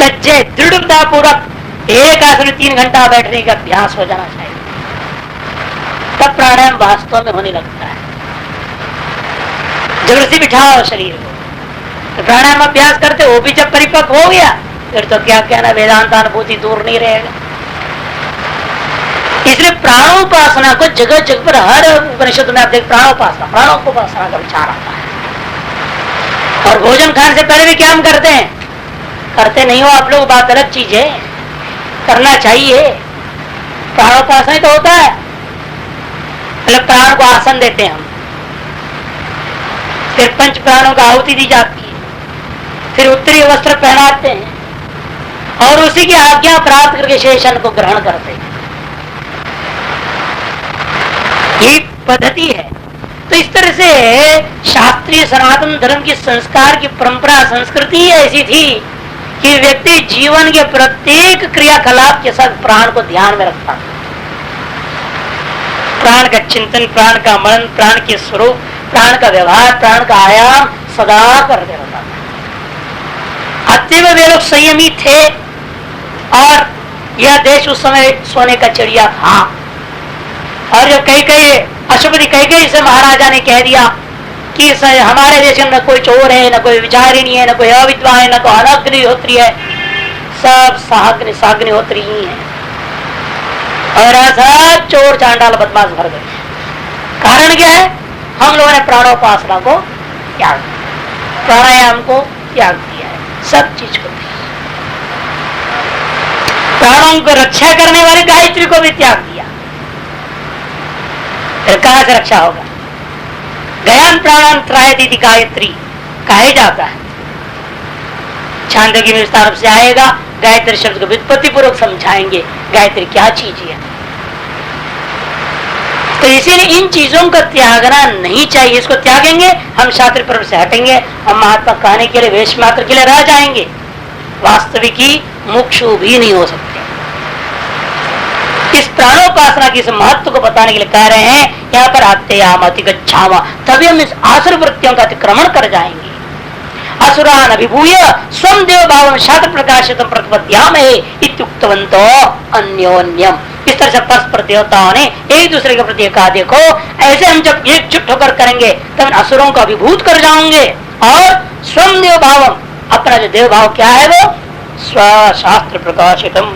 सज्जे दृढ़ता पूर्वक एक आसन में 3 घंटा बैठने का अभ्यास हो जाना चाहिए, तब प्राणायाम वास्तव में होने लगता है। जबरदस्ती बिठाओ शरीर को तो प्राणायाम अभ्यास करते, वो भी जब परिपक्व हो गया फिर तो क्या कहना, वेदांत अनुभूति दूर नहीं रहेगा। इसलिए प्राणोपासना को जगह जगह पर हर उपनिषद में आप देख प्राणोपासना का विचार आता है। और भोजन खाने से पहले भी क्या हम करते हैं, करते नहीं हो आप लोग, बात अलग चीज है, करना चाहिए। प्राणोपासना तो होता है, पहले प्राण को आसन देते हैं हम, फिर 5 प्राणों को आहुति दी जाती है, फिर उत्तरीय वस्त्र पहनाते हैं और उसी की आज्ञा प्राप्त करके शेषन को ग्रहण करते हैं। ये पद्धति है। तो इस तरह से शास्त्रीय सनातन धर्म की संस्कार की परंपरा संस्कृति ऐसी थी कि व्यक्ति जीवन के प्रत्येक क्रियाकलाप के साथ प्राण को ध्यान में रखता था। प्राण का चिंतन, प्राण का मनन, प्राण के स्वरूप, प्राण का व्यवहार, प्राण का आयाम सदा करते रहता था। अतएव वे लोग संयमी थे और यह देश उस समय सोने का चिड़िया था। और जब कई अशुभति कई से महाराजा ने कह दिया कि हमारे देश में न कोई चोर है, न कोई विचारिणी है, न कोई अविद्वान है, न कोई अनग्निहोत्री है, सब साग्निहोत्री ही है। और सब चोर चांडाल बदमाश भर गए। कारण क्या है, हम लोगों ने प्राणोपासना को त्याग, प्राणायाम को त्याग दिया है, सब चीज को। प्राणों को रक्षा करने वाले गायत्री को भी त्याग दिया, फिर कहां से रक्षा होगा। गयान प्राणान त्रायती गायत्री कहा जाता है। छांदोग्य में विस्तार से आएगा, गायत्री शब्द को व्युत्पत्ति पूर्वक समझाएंगे गायत्री क्या चीज है। तो इसीलिए इन चीजों का त्यागना नहीं चाहिए। इसको त्यागेंगे हम शास्त्र पर्व से हटेंगे, हम महात्मा कहने के लिए वेश मात्र के लिए रह जाएंगे, वास्तविकी मुक्षु भी नहीं हो सकते। इस प्राणोपासना की इस महत्व को बताने के लिए कह रहे हैं, यहाँ पर आते गच्छामा, तभी हम इस आसुर वृत्तियों का अतिक्रमण कर जाएंगे। असुरान अभिभूय स्वयं देव भाव शास्त्र प्रकाशित प्रतिपद्यामहे इत्युक्तवन्तो अन्योन्यम। इस तरह से परस्पर देवताओं ने एक दूसरे के प्रति कहा, देखो ऐसे हम जब एकजुट होकर करेंगे तब असुरों को अभिभूत कर जाएंगे। और स्वयं देव भाव, अपना जो देव भाव क्या है वो स्वशास्त्र प्रकाशितम,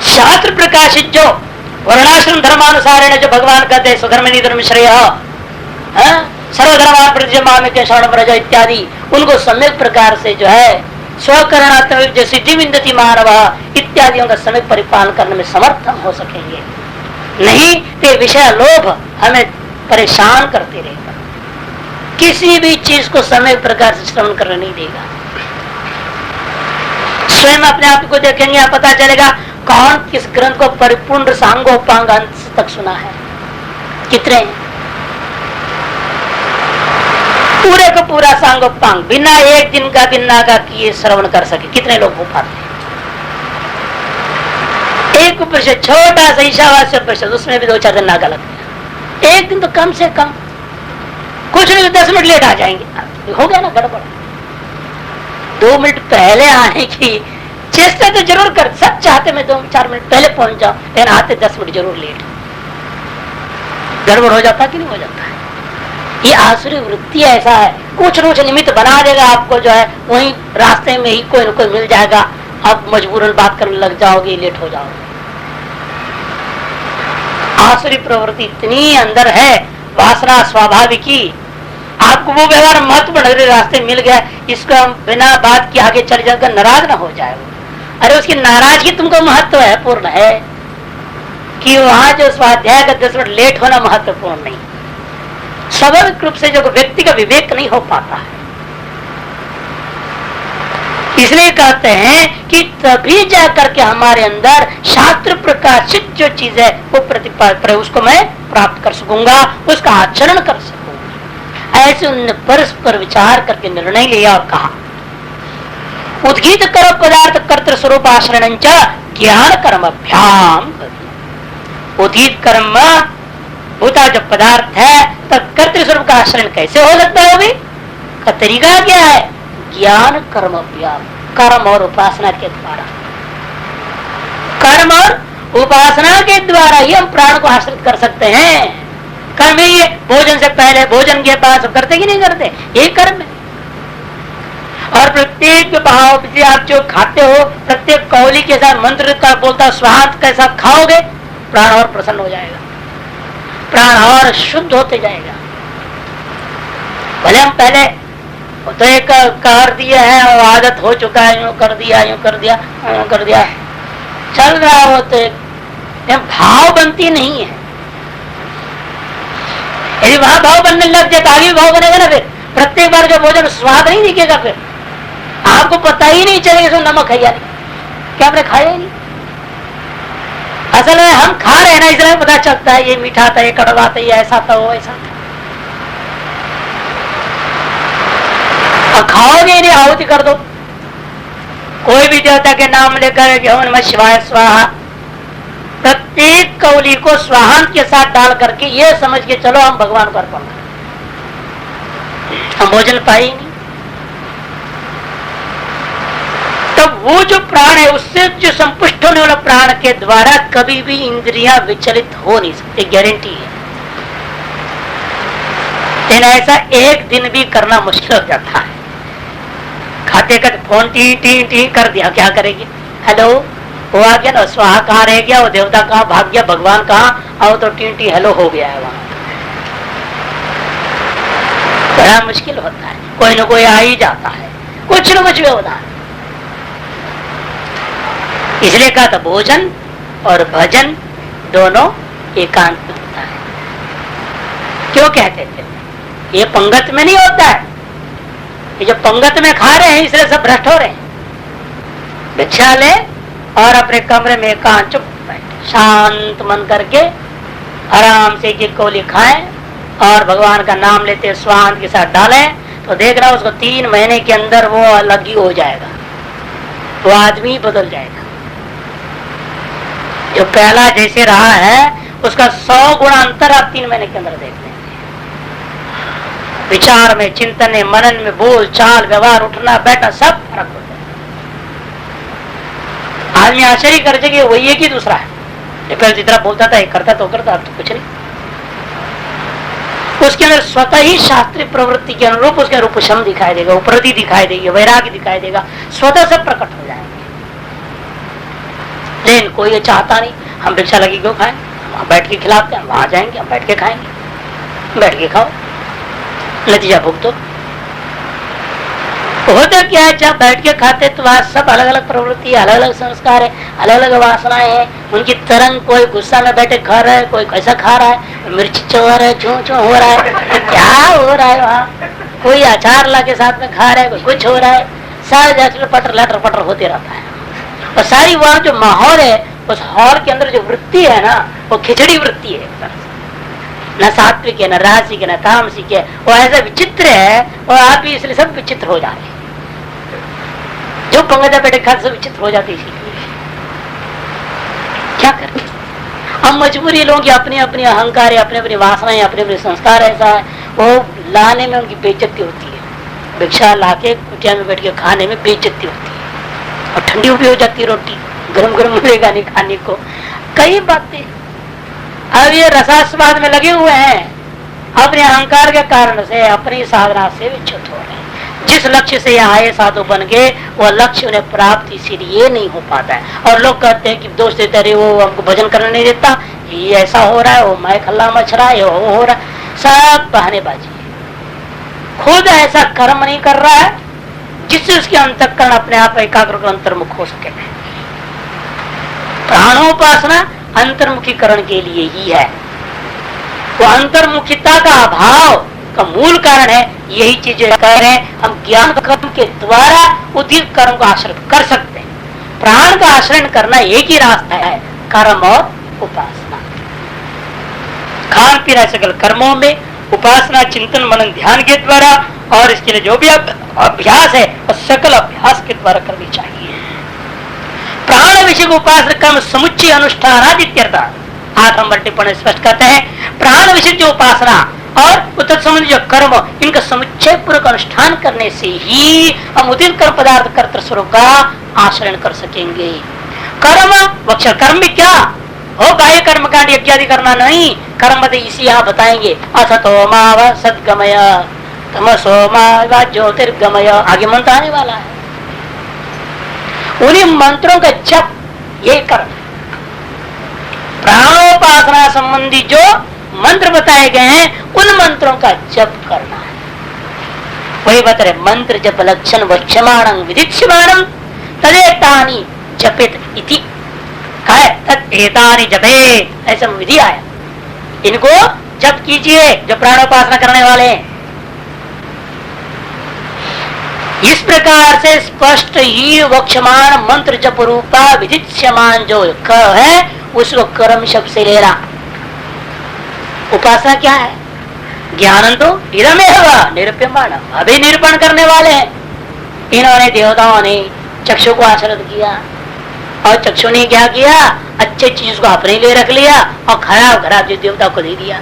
शास्त्र प्रकाशित जो वर्णाश्रम धर्मानुसार जो भगवान कहते हैं स्वधर्म निधर्म श्रेय, सर्वधर्मान प्रतिजमान के शरण प्रजा इत्यादि, उनको सम्यक प्रकार से जो है स्वकरणात्मक जो सिद्धि विन्दति मानव इत्यादियों का सम्यक परिपालन करने में समर्थ हो सकेंगे। नहीं तो विषय लोभ हमें परेशान करते रहेगा, किसी भी चीज को सम्यक प्रकार से श्रवण करने नहीं देगा। स्वयं अपने आप को देखेंगे, आप पता चलेगा कौन किस ग्रंथ को परिपूर्ण सांगोपांग अंत तक सुना है, कितने पूरे को पूरा सांगोपांग बिना एक दिन का बिना का किए श्रवण कर सके, कितने लोग हो पाते हैं। एक उपनिषद छोटा सा ईशावास्य उपनिषद, उसमें भी 2-4 दिन नागा लगता है। एक दिन तो कम से कम, कुछ नहीं तो 10 मिनट लेट आ जाएंगे, हो गया ना गड़बड़। 2 मिनट पहले आने की चेष्टा तो जरूर कर, सब चाहते मैं 2-4 मिनट पहले पहुंच जाऊं, लेकिन आते 10 मिनट जरूर लेट। गड़बड़ हो जाता कि नहीं हो जाता है। ये आसुरी वृत्ति ऐसा है, कुछ न कुछ निमित्त बना देगा आपको, जो है वहीं रास्ते में ही कोई न कोई मिल जाएगा, आप मजबूरन बात करने लग जाओगे, लेट हो जाओगे। आसुरी प्रवृत्ति इतनी अंदर है, वासना स्वाभाविकी, आपको वो व्यवहार महत्वपूर्ण रास्ते मिल गया, इसको हम बिना बात के आगे चल जाकर नाराज ना हो जाए। अरे उसकी नाराजगी तुमको महत्व है, पूर्ण है कि वहां जो स्वाध्याय का 10 मिनट लेट होना महत्वपूर्ण नहीं। स्वाभाविक रूप से जो व्यक्ति का विवेक नहीं हो पाता है, इसलिए कहते हैं कि तभी जाकर के हमारे अंदर शास्त्र प्रकाशित जो चीज है वो प्रतिपाद, उसको मैं प्राप्त कर सकूंगा, उसका आचरण कर सकूंगा। ऐसे उन्होंने परस्पर विचार करके निर्णय लिया और कहा, उद्गीत कर पदार्थ कर्तृ स्वरूप आश्रय ज्ञान कर्म अभ्याम। उद्गीत कर्म भूता जो पदार्थ है तब कर्तृ स्वरूप का आश्रय कैसे हो सकता है? का तरीका क्या है? ज्ञान कर्म अभ्याम, कर्म और उपासना के द्वारा। कर्म और उपासना के द्वारा ही हम प्राण को आश्रित कर सकते हैं। कर्म ही है, भोजन से पहले भोजन के बाद सब करते कि नहीं करते, यही कर्म है। और प्रत्येक भाव से आप जो खाते हो, प्रत्येक कौली के साथ मंत्र का बोलता स्वाद के साथ खाओगे, प्राण और प्रसन्न हो जाएगा, प्राण और शुद्ध होते जाएगा। भले हम पहले तो एक कर दिया है और आदत हो चुका है, यूं कर दिया यूं कर दिया यूं कर दिया, चल रहा हो तो भाव बनती नहीं है। यदि वहां भाव बनने लग जाए तो आगे भाव बनेगा ना। फिर प्रत्येक बार जो भोजन स्वाद नहीं दिखेगा, फिर आपको पता ही नहीं चलेगा इसमें नमक है या नहीं, क्या आपने खाया ही नहीं। असल में हम खा रहे हैं ना, इसलिए पता चलता है ये मीठा था, ये कड़वा था, ये ऐसा था, वो ऐसा था। और खाओगे नहीं, आहुति कर दो। कोई भी देवता के नाम लेकर कि ओम नमः शिवाय स्वाहा, प्रत्येक कौली को स्वाहांत के साथ डाल करके ये समझ के चलो हम भगवान को अर्पण करें, हम भोजन पाए नहीं। तब वो जो प्राण है, उससे जो संपुष्ट होने वाला प्राण के द्वारा कभी भी इंद्रियां विचलित हो नहीं सकती, गारंटी है। लेकिन ऐसा एक दिन भी करना मुश्किल हो जाता है। खाते का फोन टी टी टी कर दिया, क्या करेगी, हेलो वो आ गया ना, स्वाहा कहाँ रह गया, वो देवता कहाँ भाग गया, भगवान कहाँ, आओ तो टी टी हेलो हो गया है वहां। बड़ा मुश्किल होता है, कोई ना कोई आ ही जाता है, कुछ न कुछ भी होता है। इसलिए कहा था भोजन और भजन दोनों एकांत में होता है। क्यों कहते थे, ये पंगत में नहीं होता है, ये जो पंगत में खा रहे हैं इसलिए सब भ्रष्ट हो रहे हैं। भिक्षा ले और अपने कमरे में एकांत चुप बैठे, शांत मन करके आराम से एक कोली खाएं और भगवान का नाम लेते स्वांत के साथ डालें, तो देख रहा उसको 3 महीने के अंदर वो अलग ही हो जाएगा, वो आदमी बदल जाएगा। जो पहला जैसे रहा है उसका 100 गुना अंतर आप 3 महीने के अंदर देख लेंगे। विचार में, चिंतन में, मनन में, बोल चाल व्यवहार, उठना बैठना सब फर्क हो जाए। आदमी आश्चर्य कर सके वही एक ही दूसरा है, पहले जितना बोलता था एक करता तो करता, अब तो कुछ नहीं। उसके अंदर स्वतः ही शास्त्रीय प्रवृत्ति के अनुरूप उसके रूपशम दिखाई देगा, उपरति दिखाई देगी, वैराग्य दिखाई देगा, स्वतः से प्रकट हो जाएंगे। लेकिन कोई ये चाहता नहीं, हम भिक्षा लगी क्यों खाएं, वहां बैठ के खिलाते हैं, वहां जाएंगे हम बैठ के खाएंगे, बैठ के खाओ, नतीजा भुगतो। होता क्या है, जब बैठ के खाते तो वहां सब अलग अलग प्रवृत्ति, अलग अलग संस्कार है, अलग अलग वासनाएं हैं, उनकी तरंग, कोई गुस्सा में बैठे खा रहा है, कोई कैसा खा रहा है, मिर्च चो रहा है, चू चू हो रहा है, क्या हो रहा है वहाँ, कोई अचार ला के साथ में खा रहा है, कोई कुछ हो रहा है, सारे पटर लटर पटर होते रहता है। और सारी वहाँ जो माहौल है, उस हॉल के अंदर जो वृत्ति है ना, वो खिचड़ी वृत्ति है, एक तरह से न सात्विक है, न रासिक है, न तामसिक है, वो ऐसा विचित्र है, और आप भी इसलिए सब विचित्र हो जाते हैं। जो पंगत बैठे खाते सब विचित्र हो जाते, इसीलिए क्या करें हम, मजबूरी लोगों की अपनी अपनी अहंकार है, अपने अपनी वासनाएं, अपने अपने संस्कार ऐसा है, वो लाने में उनकी बेइज्जती होती है। भिक्षा लाके कुटिया में बैठ के खाने में बेइज्जती होती है, और ठंडी भी हो जाती है रोटी, गरम गरम मिलेगा नहीं खाने को, कई बातें। अब ये रसास्वाद में लगे हुए हैं, अपने अहंकार के कारण से, अपनी साधना से विच्युत हो रहे हैं। जिस लक्ष्य से यहाँ आए साधु बन के, वह लक्ष्य उन्हें प्राप्त इसीलिए नहीं हो पाता है। और लोग कहते हैं कि दोष देते रहे, वो हमको भजन करने नहीं देता, ये ऐसा हो रहा है, वो मैं खल्ला मच रहा है, वो हो रहा है, सब बहानेबाजी है। खुद ऐसा कर्म नहीं कर रहा है जिससे उसके अंतःकरण अपने आप एकाग्र अंतर्मुख हो सके। प्राणोपासना अंतर्मुखीकरण के लिए ही है, वो अंतर्मुखिता का अभाव का मूल कारण है। यही चीज कह रहे हैं, हम ज्ञान कर्म के द्वारा उदित कर्म को आश्रित कर सकते हैं। प्राण का आश्रय करना एक ही रास्ता है, कर्म और उपासना। खान पीना सकल कर्मों में, उपासना चिंतन मनन ध्यान के द्वारा, और इसके लिए जो भी अभ्यास है वो सकल अभ्यास के द्वारा करनी चाहिए। प्राण विषय उपासना कर्म समुच्चय अनुष्ठान 8 नंबर टिप्पणी स्पष्ट करते हैं, प्राण विषय उपासना और उत्तर संबंधी जो कर्म, इनका समुच्चय पूर्वक अनुष्ठान करने से ही हम उदित कर्म पदार्थ कर्तृ स्वरूप का आचरण कर सकेंगे। कर्म वक्ष कर्म में क्या हो, बाह्य कर्म कांड यज्ञ करना नहीं, कर्म इसी यहाँ बताएंगे। असतो माव सद्गमय तमसो माव ज्योतिर्गमय, आगे मंत्र आने वाला है। उन्हीं मंत्रों का जप, ये कर्म प्राणोपासना संबंधी जो मंत्र बताए गए हैं उन मंत्रों का जप करना है। वही बता रहे मंत्र जप लक्षण वक्षमाणं विदिक्ष्यमाणं तदेतानि जपेत इति, है तदेतानि जपेत, ऐसा विधि आया। इनको जप कीजिए जो प्राणोपासना करने वाले हैं। इस प्रकार से स्पष्ट ही वक्षमान मंत्र जप रूपा विदिक्ष्यमान जो है उसको कर्म शब्द से ले रहा। उपासना क्या है? ज्ञान तो इदमेव निरूप्यमान, अभी निरूपण करने वाले हैं। इन्होंने देवताओं ने चक्षु को आश्रित किया और चक्षु ने क्या किया, अच्छे चीज को अपने लिए रख लिया और खराब खराब चीज देवता को दे दिया।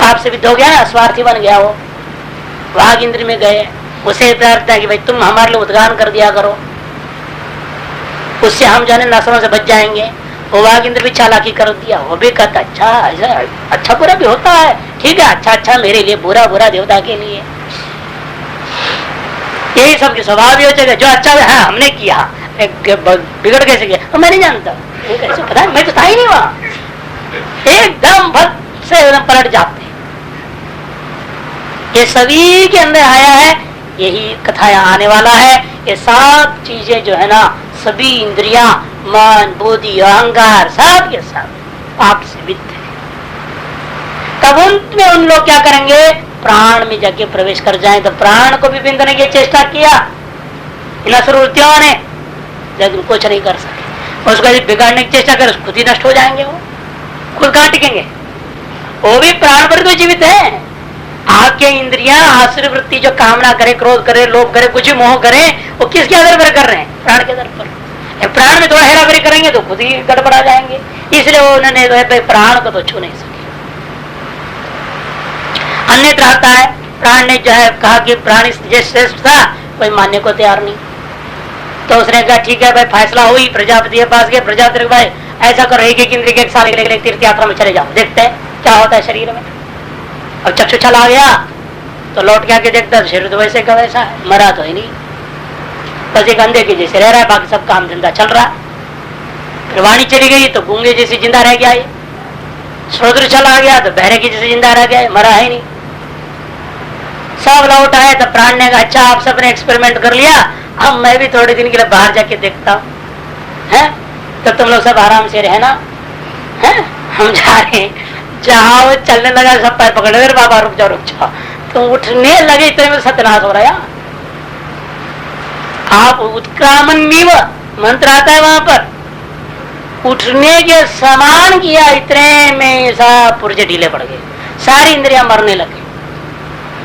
आपसे विद्ध हो गया, स्वार्थी बन गया वो। वाघ इंद्र में गए, उसे प्रार्थना कि भाई तुम हमारे लिए उद्गान कर दिया करो, उससे हम जाने नसरों से बच जाएंगे। वो वाघ इंद्र भी चालाकी कर दिया, वो भी कहता अच्छा ऐसा अच्छा बुरा भी होता है, ठीक है अच्छा अच्छा मेरे लिए, बुरा बुरा देवता के लिए। यही सबके स्वभाव भी हो जाएगा, जो अच्छा है हमने किया, बिगड़ कैसे गया तो मैं नहीं जानता, कैसे पता मैं तो था ही नहीं वहां, एकदम भक्त से एकदम पलट जाते। ये सभी के अंदर आया है, यही कथा आने वाला है। ये सब चीजें जो है ना, सभी इंद्रियां, मन, बुद्धि, अहंकार सब के सब पाप से विद्ध है। तब अंत में उन लोग क्या करेंगे, प्राण में जाके प्रवेश कर जाएं। तो प्राण को भी बिंदने की चेष्टा किया इन असुरवृत्तियों ने, लेकिन कुछ नहीं कर सके। उसको यदि बिगाड़ने की चेष्टा करे खुद ही नष्ट हो जाएंगे, वो खुद कहां टिकेंगे। वो भी प्राण पर तो जीवित है। आपके इंद्रियां आसुर वृत्ति जो कामना करे, क्रोध करे, लोभ करे, कुछ मोह करे, वो किसके आधार पर कर रहे हैं? प्राण के आधार पर। प्राण में थोड़ा हेराफेरी करेंगे तो खुद ही गड़बड़ा जाएंगे। इसलिए उन्होंने प्राण को तो छू नहीं सके। अन्यत्र आता है, प्राण ने जो है कहा कि प्राण श्रेष्ठ था, कोई मानने को तैयार नहीं। तो उसने कहा ठीक है भाई, फैसला हुई, प्रजापति के पास गए। प्रजापति भाई ऐसा करो, एक एक इंद्रिय एक साल के लिए तीर्थ यात्रा में चले जाओ, देखते हैं क्या होता है शरीर में। अब चक्षु चला गया तो लौट के आके देखता शरीर तो वैसे का वैसा है, मरा तो ही नहीं, बस एक अंधे के जैसे रह रहा है, बाकी सब काम धंधा चल रहा है। फिर वाणी चली गई तो गूंगे जैसे जिंदा रह गया, श्रोत्र चला गया तो बहरे की जैसे जिंदा रह गया, मरा है नहीं। सब लौट आए तो प्राण ने कहा अच्छा आप सबने एक्सपेरिमेंट कर लिया, अब मैं भी थोड़े दिन के लिए बाहर जाके देखता हूँ, है तो तुम लोग सब आराम से रहना, है हम जा रहे हैं। जहाँ वो चलने लगा सब पैर पकड़ ले, बाबा रुक जाओ रुक जाओ, तो उठने लगे इतने में सत्यानाश हो रहा है। आप उत्क्रामन्नीव मंत्र आता है वहां पर, उठने के समान किया, इतने में सब पुर्जे ढीले पड़ गए, सारी इंद्रियां मरने लगी।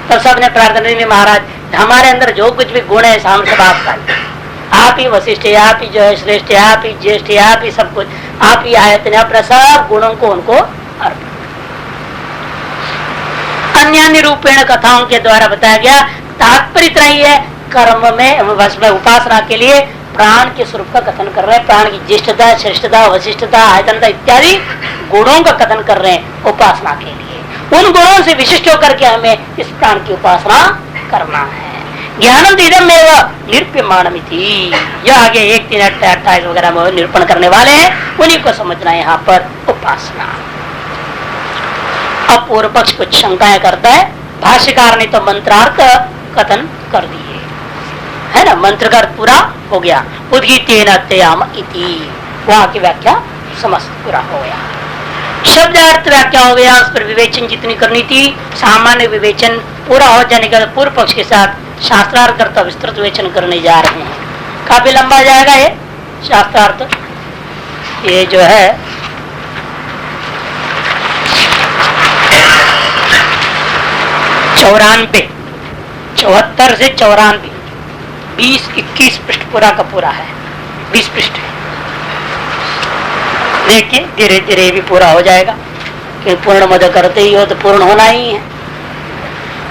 तब सबने प्रार्थना की महाराज हमारे अंदर जो कुछ भी गुण है हम सब आपका, आप ही वशिष्ठ है, आप ही जो है श्रेष्ठ है, आप ही ज्येष्ठ है, आप ही सब कुछ आप ही आए, अपने सब गुणों को उनको अर्पण। अन्य रूपेण कथाओं के द्वारा बताया गया, तात्पर्य इतना ही है, कर्म में उपासना के लिए प्राण के स्वरूप का कथन कर रहे हैं। प्राण की ज्येष्ठता, श्रेष्ठता, वशिष्ठता, आयतनता इत्यादि गुणों का कथन कर रहे हैं उपासना के लिए। उन गुणों से विशिष्ट होकर के हमें इस प्राण की उपासना करना है। ज्ञानम इदम एवं निरूप्यमाणमिति, यह आगे 1, 3, 28 वगैरह में निरूपण करने वाले हैं, उन्हीं को समझना है यहाँ पर उपासना। अब पूर्व पक्ष कुछ शंकाएं करता है, भाष्यकार ने तो मंत्रार्थ कथन कर दिए है ना, मंत्र का पूरा हो गया। उद्गीतेन अत्ययाम इति, वहां की व्याख्या समस्त पूरा हो गया। शब्दार्थ व्याख्या हो गया, उस पर विवेचन जितनी करनी थी सामान्य विवेचन पूरा हो जाने के बाद पूर्व पक्ष के साथ शास्त्रार्थ करता विस्तृत विवेचन करने जा रहे हैं। काफी लंबा जाएगा ये शास्त्रार्थ, ये जो है 74 से 94 20-21 पृष्ठ पूरा का पूरा है, 20 पृष्ठ है। देखिए धीरे धीरे भी पूरा हो जाएगा, कि पूर्ण मद करते ही हो तो पूर्ण होना ही है।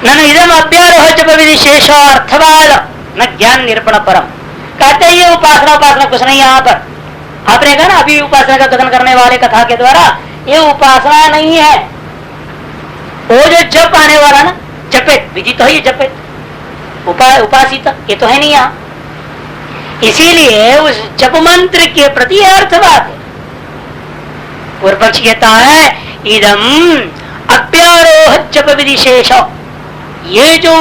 न इदम अव्यारोह जप विधि शेष अर्थवाद न ज्ञान निरूपण परम। कहते ये उपासना कुछ नहीं। यहाँ पर आपने कहा ना अभी उपासना का कथन करने वाले कथा के द्वारा, ये उपासना नहीं है। वो जो जप आने वाला ना, जपित विधि तो है, जपित उपासित ये तो है नहीं यहाँ। इसीलिए उस जप मंत्र के प्रति अर्थवाद है। पूर्व पक्ष कहता है इदम अप्यारोह जप विधि शेष, ये जो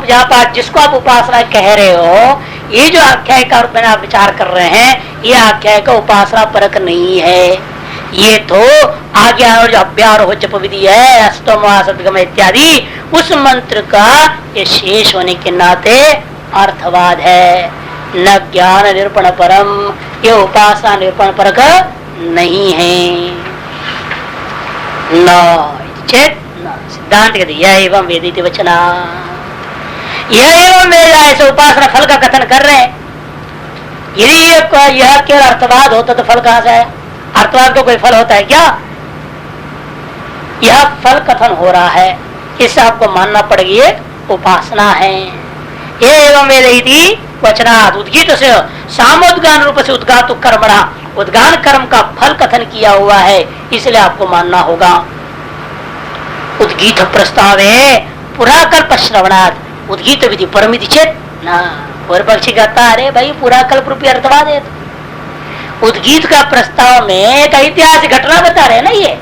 जापात जिसको आप उपासना कह रहे हो, ये जो आख्याय का रूप में आप विचार कर रहे हैं, ये आख्याय का उपासना परक नहीं है। ये तो आगे और जो अभ्यारोह जप विधि है अष्टम इत्यादि, उस मंत्र का ये शेष होने के नाते अर्थवाद है, न ज्ञान निरूपण परम। ये उपासना निरूपण परक नहीं है। न चेत सिद्धांत कहते यह एवं वेदित वचना, यह एवं वेद ऐसे उपासना फल का कथन कर रहे हैं। यदि यह केवल अर्थवाद होता तो फल कहां से आया? अर्थवाद को कोई फल होता है क्या? यह फल कथन हो रहा है, इससे आपको मानना पड़ेगी ये उपासना है। ये एवं वेद वचनात् उद्गीत से सामोद्गान रूप से उद्गात कर्मणा, उद्गान कर्म का फल कथन किया हुआ है, इसलिए आपको मानना होगा। उद्गीत प्रस्ताव है पुराकल्प श्रवणात् उद्गीत विधि परमिति चेत ना। पूर्व पक्षी कहता अरे भाई पुराकल्प रूपी अर्थवाद है। उद्गीत का प्रस्ताव में एक ऐतिहासिक घटना बता रहे ना ये।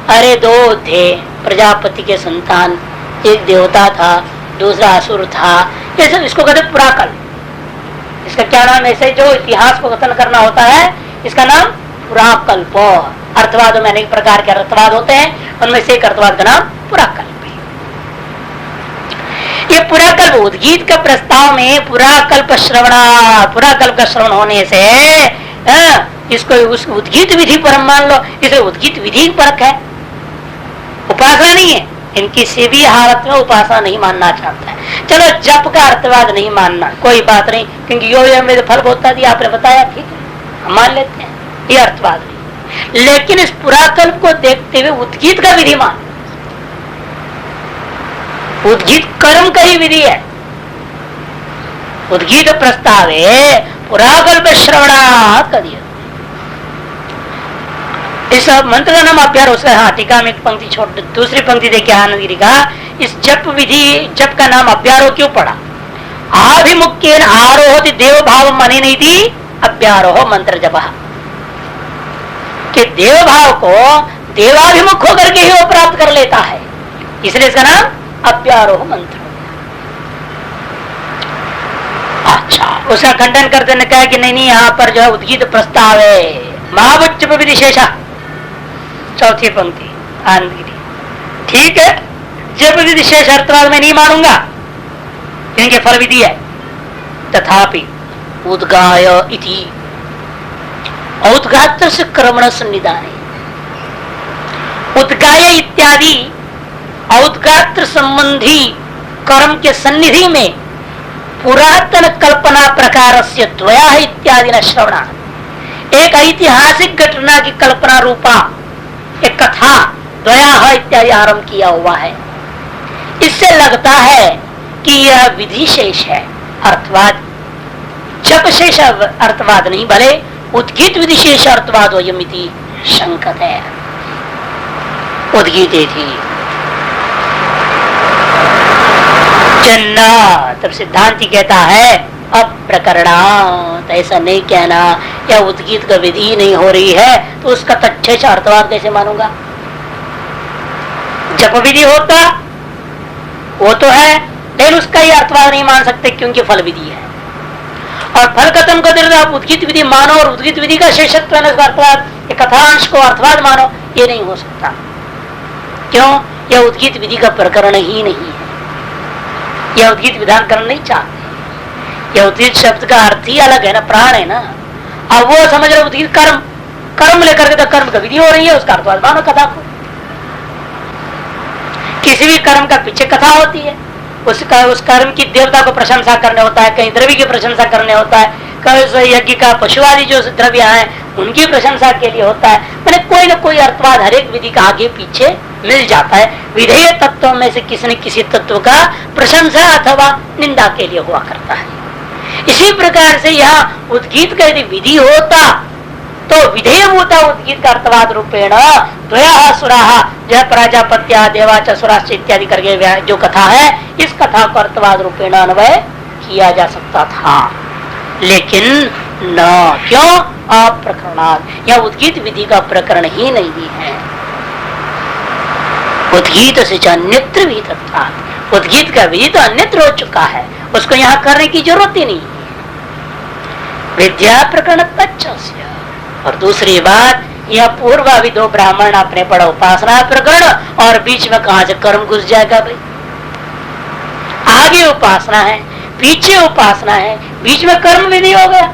अरे दो थे प्रजापति के संतान, एक देवता था दूसरा असुर था। ये सब इसको कहते पुराकल्प। इसका क्या नाम? ऐसे जो इतिहास को कथन करना होता है इसका नाम पुराकल्प। अर्थवाद में अनेक प्रकार के अर्थवाद होते हैं, उनमें से एक अर्थवाद का नाम पुराकल्प है। ये पुराकल्प उद्गीत का प्रस्ताव में पुराकल्प श्रवणा, पुराकल्प का श्रवण होने से इसको उस उद्गीत विधि पर मान लो। इसे उद्गीत विधि परक है, उपासना नहीं है। इनकी सेवी हालत में उपासना नहीं मानना चाहता है। चलो जप का अर्थवाद नहीं मानना कोई बात नहीं, क्योंकि यो में फल होता दिया आपने बताया, ठीक है हम मान लेते हैं, ये अर्थवाद नहीं। लेकिन इस पुराकल्प को देखते हुए उद्गीत का विधि मान, उद्गीत कर्म का ही विधि है। उद्गीत प्रस्ताव है पुराकल्प श्रवणात् कर दिया। इस मंत्र का नाम अभ्यारोह है। हाँ टीका में एक पंक्ति छोड़, दूसरी पंक्ति देखिए आनंद गिरी का, इस जप विधि जप का नाम अभ्यारोह क्यों पड़ा? आभिमुख्येन आरोहति देव भाव मनी नहीं थी अभ्यारोह मंत्र जप, कि देव भाव को देवाभिमुख होकर के ही वो प्राप्त कर लेता है, इसलिए इसका नाम अभ्यारोह मंत्र। अच्छा, उसका खंडन करते ने कहा कि नहीं यहाँ पर जो है उद्गीत प्रस्ताव है महावज्जप विधिशेषा, चौथी पंक्ति आनंदगिरी। ठीक है, जब विधिशेष अर्थवाद में नहीं मानूंगा क्योंकि फल विधि है। तथापि उद्गाय इति औद्गात्र से क्रमण सन्निधान, उद्गाय इत्यादि औद्गात्र संबंधी कर्म के सन्निधि में पुरातन कल्पना प्रकार से द्वया इत्यादि न श्रवणा, एक ऐतिहासिक घटना की कल्पना रूपा एक कथा द्वया इत्यादि आरंभ किया हुआ है। इससे लगता है कि यह विधि शेष है, अर्थवाद जप शेष अर्थवाद नहीं, भले उद्गीत विधिशेष अर्थवाद हो यमिति शंकत है। उद्गीते थी जन्ना, तब सिद्धांति कहता है अब प्रकरणात, ऐसा नहीं कहना या उद्गीत का विधि नहीं हो रही है तो उसका तच्छेष अर्थवाद कैसे मानूंगा? जप विधि होता वो तो है, लेकिन उसका ही अर्थवाद नहीं मान सकते क्योंकि फल विधि है। और फल खत्म कर दे आप उद्गीत विधि मानो और उद्गीत विधि का शेषत्व है अर्थवाद, कथांश को अर्थवाद मानो, ये नहीं हो सकता। क्यों? यह उद्गीत विधि का प्रकरण ही नहीं है, यह उद्गीत विधान करना नहीं चाहते। यह उद्गीत शब्द का अर्थ ही अलग है ना, प्राण है ना। अब वो समझ रहे उद्गीत कर्म, कर्म लेकर के तो कर्म का विधि हो रही है, उसका अर्थवाद मानो कथा को। किसी भी कर्म का पीछे कथा होती है, उस कर्म की देवता को प्रशंसा करने होता है, कहीं द्रव्य की प्रशंसा करने होता है, कहीं यज्ञ का पशु आदि जो द्रव्य है उनकी प्रशंसा के लिए होता है। मैंने कोई ना कोई अर्थवाद हर एक विधि का आगे पीछे मिल जाता है। विधेय तत्वों में से किसी न किसी तत्व का प्रशंसा अथवा निंदा के लिए हुआ करता है। इसी प्रकार से यह उद्गीत का यदि विधि होता तो विधेय होता उद्गीत का अर्थवाद रूपेण द्वया सुराहा जय प्राजापत्या देवाच सुराश्च इत्यादि करके जो कथा है, इस कथा को अर्थवाद रूपेण अन्वय किया जा सकता था, लेकिन न क्यों अप्रकरणात्, यह उद्गीत विधि का प्रकरण ही नहीं है। उद्गीत से अन्यत्र भी तथा उद्गीत का विधि तो अन्यत्र हो चुका है, उसको यहाँ करने की जरूरत ही नहीं। विद्या प्रकरण तच्च। और दूसरी बात, यह पूर्व अभी दो ब्राह्मण आपने पढ़ा उपासना प्रकरण, और बीच में कहा से कर्म घुस जाएगा भाई। आगे उपासना है, पीछे उपासना है, बीच में कर्म विधि हो गया,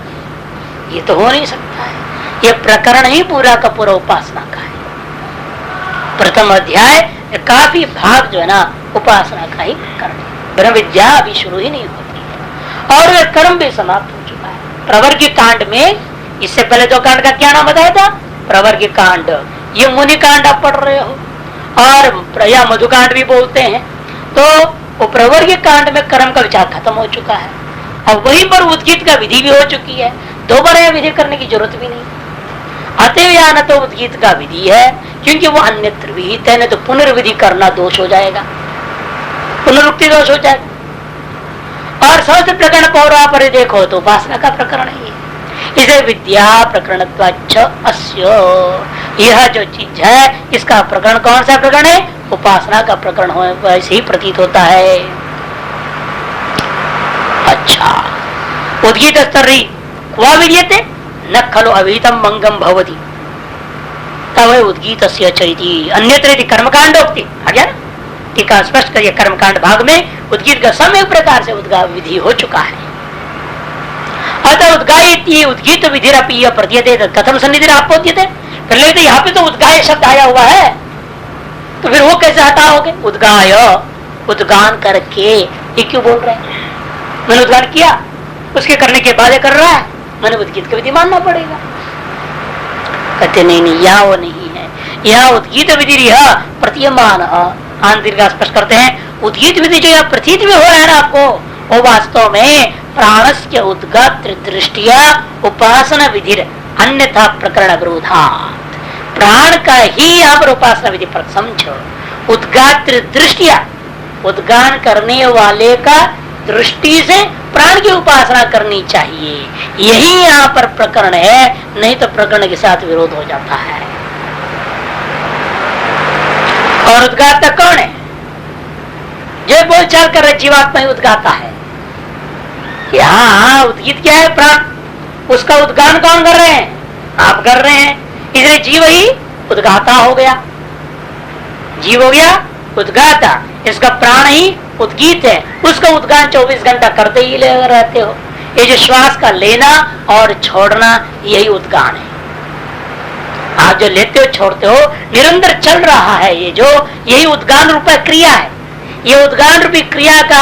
ये तो हो नहीं सकता है। ये प्रकरण ही पूरा का पूरा उपासना का है। प्रथम अध्याय काफी भाग जो है ना उपासना का ही प्रकरण है। ब्रह्म विद्या अभी शुरू ही नहीं होती है और वह कर्म भी समाप्त हो चुका है। प्रवर्ग कांड में इससे पहले दो कांड का क्या नाम बताया था? प्रवर्ग कांड। ये मुनि कांड आप पढ़ रहे हो, और या मधुकांड भी बोलते हैं। तो वो प्रवर्ग कांड में कर्म का विचार खत्म हो चुका है, और वहीं पर उद्गीत का विधि भी हो चुकी है। दोबारा विधि करने की जरूरत भी नहीं। अतएव या न तो उद्गीत का विधि है, क्योंकि वो अन्यत्र विहित है, न तो पुनर्विधि करना दोष हो जाएगा, पुनरुक्ति दोष हो जाएगा। और समस्त प्रकरण पौरा पर देखो तो उपासना का प्रकरण ही है। इसे विद्या प्रकरण यह जो चीज है, इसका प्रकरण कौन सा प्रकरण है? उपासना का प्रकरण हो, वैसे ही प्रतीत होता है। अच्छा, उद्गीत स्तरी क्वा विद्यते न खलु अविहितम मंगम भवति तब उद्गीत अन्यत्र कर्मकांडोक्ति आ गया ना। टीका स्पष्ट करिए, कर्मकांड भाग में उद्गीत का समय प्रकार से उद्गा विधि हो चुका है। अतः उद्गायती उद्गीत विधिरपि प्रतीयते कथम सन्निधि आपत्त्यते। फिर लेते यहाँ पे तो उद्गाय शब्द आया हुआ है, तो फिर वो कैसे हटाओगे? उद्गाय उद्गान करके ये क्यों बोल रहे हैं? मैंने उद्गान किया, उसके करने के बाद कर रहा है, मैंने उद्गीत का विधि मानना पड़ेगा। कहते नहीं नहीं, यह वो नहीं है। यह उद्गीत विधि प्रतीयमान आंतरिक स्पष्ट करते हैं। उद्गीत विधि जो यह प्रतीत में हो रहा है ना आपको, वो वास्तव में प्राणस्य उद्गात्र दृष्टिया उपासना विधि अन्यथा प्रकरण विरोधात्, प्राण का ही यहाँ पर उपासना विधि पर समझो। उद्गात्र दृष्टिया, उद्गान करने वाले का दृष्टि से प्राण की उपासना करनी चाहिए, यही यहाँ पर प्रकरण है। नहीं तो प्रकरण के साथ विरोध हो जाता है। और उद्गाता कौन है? जो बोलचाल कर रहे जीवात्मा ही उद्गाता है। यहाँ उद्गीत क्या है? प्राण, उसका उद्गान कौन कर रहे हैं? आप कर रहे हैं, इसलिए जीव ही उद्गाता हो गया। जीव हो गया उद्गाता, इसका प्राण ही उद्गीत है। उसका उद्गान 24 घंटा करते ही ले रहते हो। ये जो श्वास का लेना और छोड़ना, यही उद्गान है। आप जो लेते हो छोड़ते हो, निरंतर चल रहा है ये जो, यही उद्गान रूपा क्रिया है। ये उद्गान रूपी क्रिया का